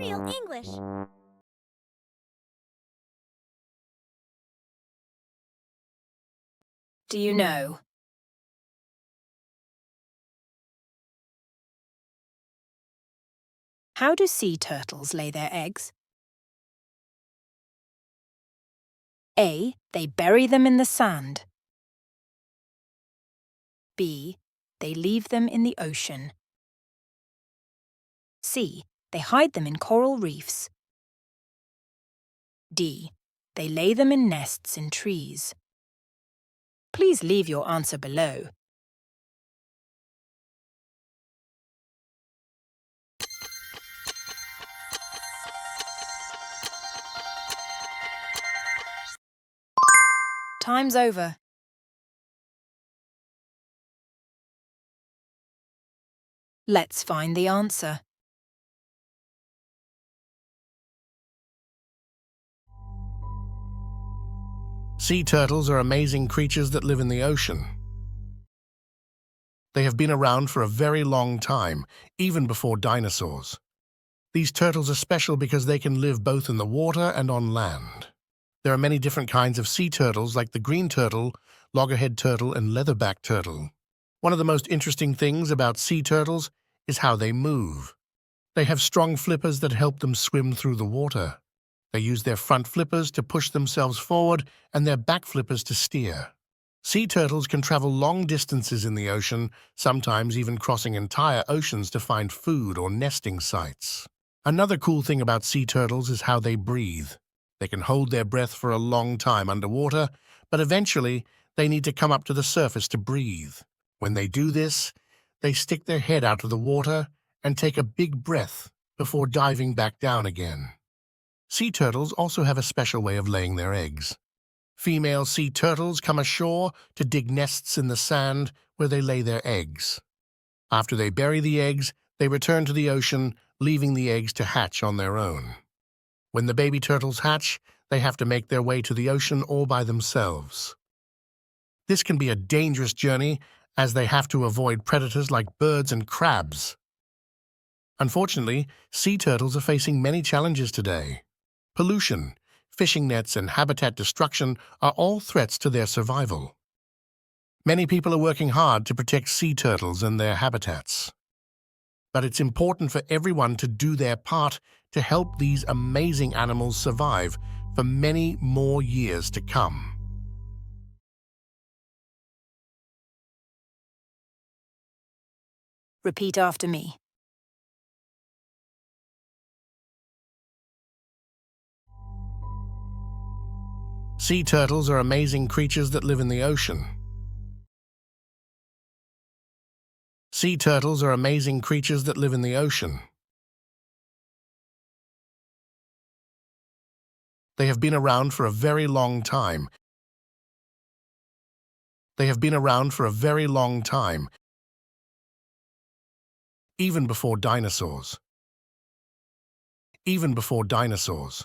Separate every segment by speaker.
Speaker 1: Rio English.
Speaker 2: Do you know? How do sea turtles lay their eggs? A. They bury them in the sand. B. They leave them in the ocean. C. They hide them in coral reefs. D. They lay them in nests in trees. Please leave your answer below. Time's over. Let's find the answer.
Speaker 3: Sea turtles are amazing creatures that live in the ocean. They have been around for a very long time, even before dinosaurs. These turtles are special because they can live both in the water and on land. There are many different kinds of sea turtles like the green turtle, loggerhead turtle, and leatherback turtle. One of the most interesting things about sea turtles is how they move. They have strong flippers that help them swim through the water. They use their front flippers to push themselves forward and their back flippers to steer. Sea turtles can travel long distances in the ocean, sometimes even crossing entire oceans to find food or nesting sites. Another cool thing about sea turtles is how they breathe. They can hold their breath for a long time underwater, but eventually they need to come up to the surface to breathe. When they do this, they stick their head out of the water and take a big breath before diving back down again. Sea turtles also have a special way of laying their eggs. Female sea turtles come ashore to dig nests in the sand where they lay their eggs. After they bury the eggs, they return to the ocean, leaving the eggs to hatch on their own. When the baby turtles hatch, they have to make their way to the ocean all by themselves. This can be a dangerous journey as they have to avoid predators like birds and crabs. Unfortunately, sea turtles are facing many challenges today. Pollution, fishing nets, and habitat destruction are all threats to their survival. Many people are working hard to protect sea turtles and their habitats. But it's important for everyone to do their part to help these amazing animals survive for many more years to come.
Speaker 2: Repeat after me.
Speaker 3: Sea turtles are amazing creatures that live in the ocean. Sea turtles are amazing creatures that live in the ocean. They have been around for a very long time. They have been around for a very long time, even before dinosaurs. Even before dinosaurs.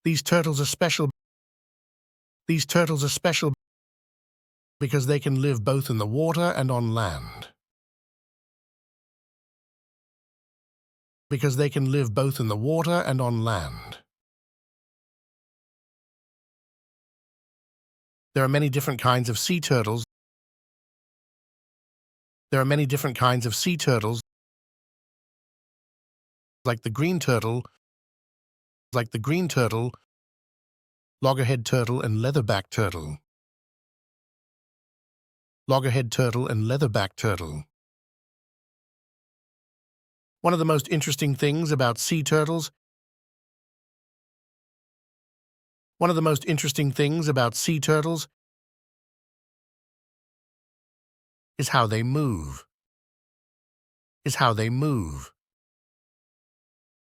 Speaker 3: These turtles are special because they can live both in the water and on land. Because they can live both in the water and on land. There are many different kinds of sea turtles. There are many different kinds of sea turtles, like the green turtle, loggerhead turtle, and leatherback turtle. Loggerhead turtle and leatherback turtle. One of the most interesting things about sea turtles is how they move.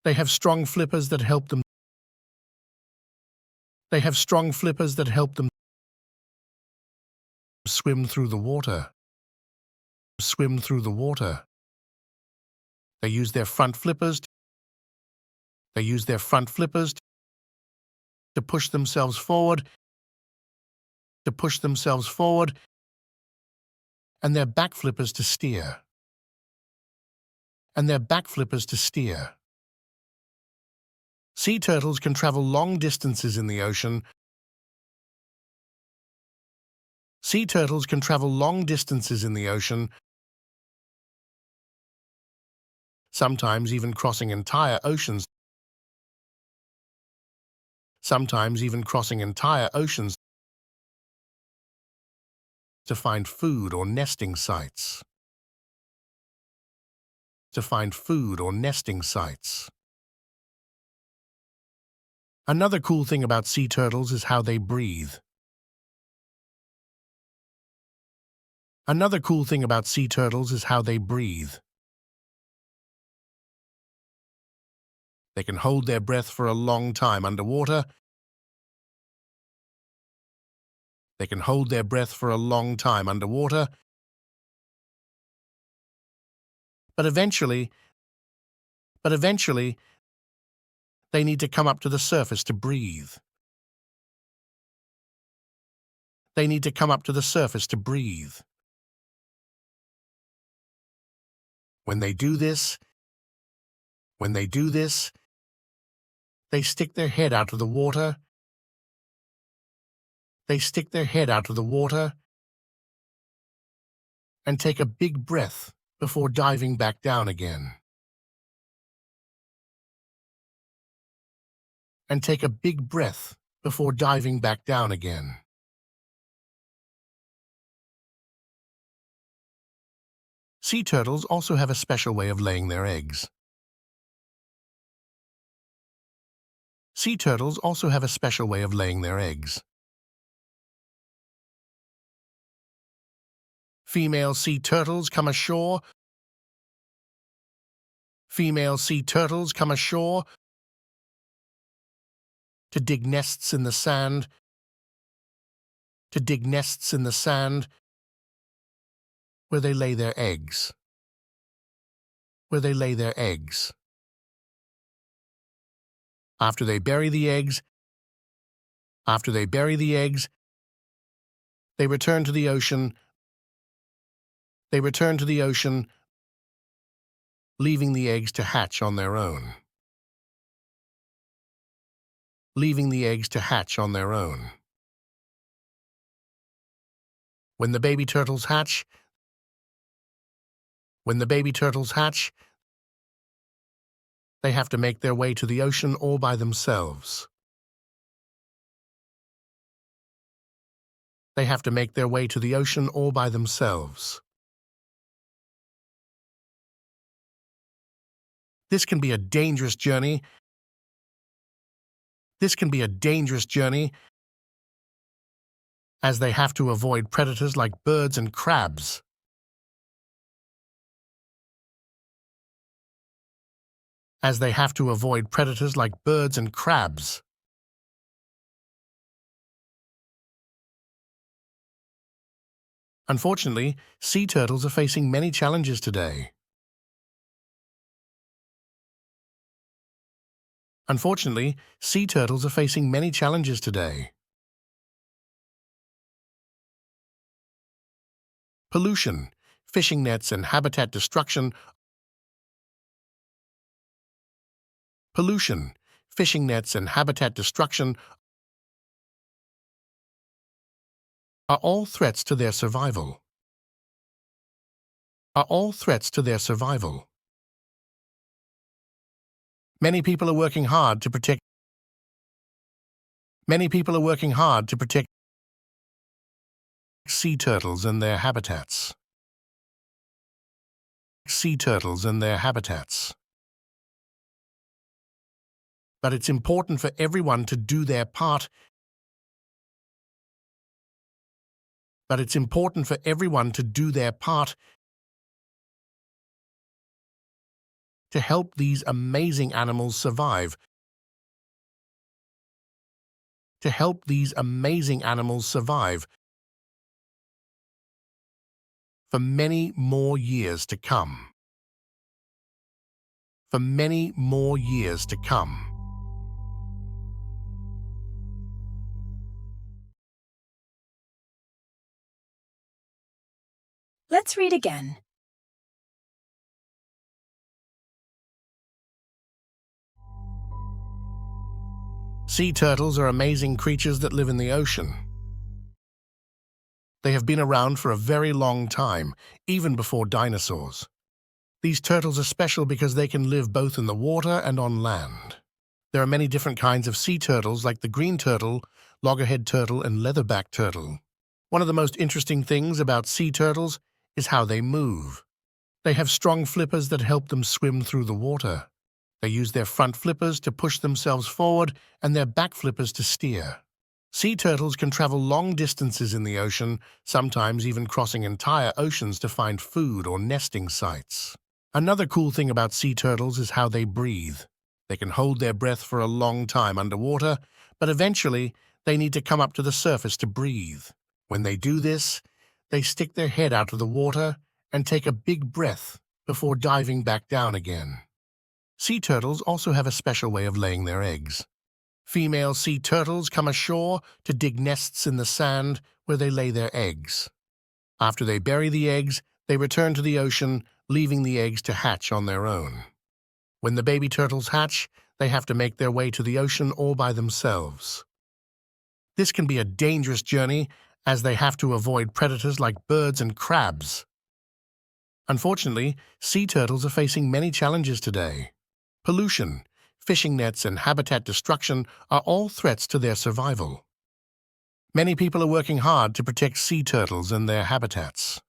Speaker 3: They have strong flippers that help them swim through the water. They use their front flippers to push themselves forward, and their back flippers to steer. and their back flippers to steer. Sea turtles can travel long distances in the ocean. Sea turtles can travel long distances in the ocean, sometimes even crossing entire oceans. Sometimes even crossing entire oceans to find food or nesting sites. To find food or nesting sites. Another cool thing about sea turtles is how they breathe. Another cool thing about sea turtles is how they breathe. They can hold their breath for a long time underwater. They can hold their breath for a long time underwater. But eventually, they need to come up to the surface to breathe. They need to come up to the surface to breathe. When they do this, they stick their head out of the water. They stick their head out of the water and take a big breath before diving back down again. And take a big breath before diving back down again. Sea turtles also have a special way of laying their eggs. Sea turtles also have a special way of laying their eggs. Female sea turtles come ashore. Female sea turtles come ashore to dig nests in the sand. To dig nests in the sand where they lay their eggs. Where they lay their eggs. After they bury the eggs, they return to the ocean. They return to the ocean, leaving the eggs to hatch on their own. Leaving the eggs to hatch on their own. When the baby turtles hatch, they have to make their way to the ocean all by themselves. They have to make their way to the ocean all by themselves. This can be a dangerous journey. This can be a dangerous journey as they have to avoid predators like birds and crabs. As they have to avoid predators like birds and crabs. Unfortunately, sea turtles are facing many challenges today. Unfortunately, sea turtles are facing many challenges today. Pollution, fishing nets and habitat destruction. Pollution, fishing nets and habitat destruction are all threats to their survival. Are all threats to their survival. Many people are working hard to protect. Many people are working hard to protect sea turtles and their habitats. Sea turtles and their habitats. But it's important for everyone to do their part. But it's important for everyone to do their part to help these amazing animals survive. To help these amazing animals survive for many more years to come. For many more years to come.
Speaker 2: Let's read again.
Speaker 3: Sea turtles are amazing creatures that live in the ocean. They have been around for a very long time, even before dinosaurs. These turtles are special because they can live both in the water and on land. There are many different kinds of sea turtles like the green turtle, loggerhead turtle, and leatherback turtle. One of the most interesting things about sea turtles is how they move. They have strong flippers that help them swim through the water. They use their front flippers to push themselves forward and their back flippers to steer. Sea turtles can travel long distances in the ocean, sometimes even crossing entire oceans to find food or nesting sites. Another cool thing about sea turtles is how they breathe. They can hold their breath for a long time underwater, but eventually they need to come up to the surface to breathe. When they do this, they stick their head out of the water and take a big breath before diving back down again. Sea turtles also have a special way of laying their eggs. Female sea turtles come ashore to dig nests in the sand where they lay their eggs. After they bury the eggs, they return to the ocean, leaving the eggs to hatch on their own. When the baby turtles hatch, they have to make their way to the ocean all by themselves. This can be a dangerous journey as they have to avoid predators like birds and crabs. Unfortunately, sea turtles are facing many challenges today. Pollution, fishing nets, and habitat destruction are all threats to their survival. Many people are working hard to protect sea turtles and their habitats.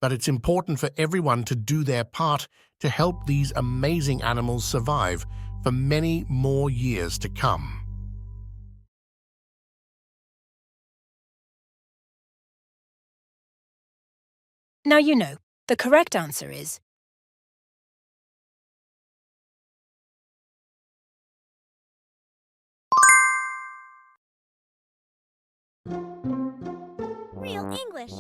Speaker 3: But it's important for everyone to do their part to help these amazing animals survive for many more years to come.
Speaker 2: Now you know, the correct answer is
Speaker 1: Real English.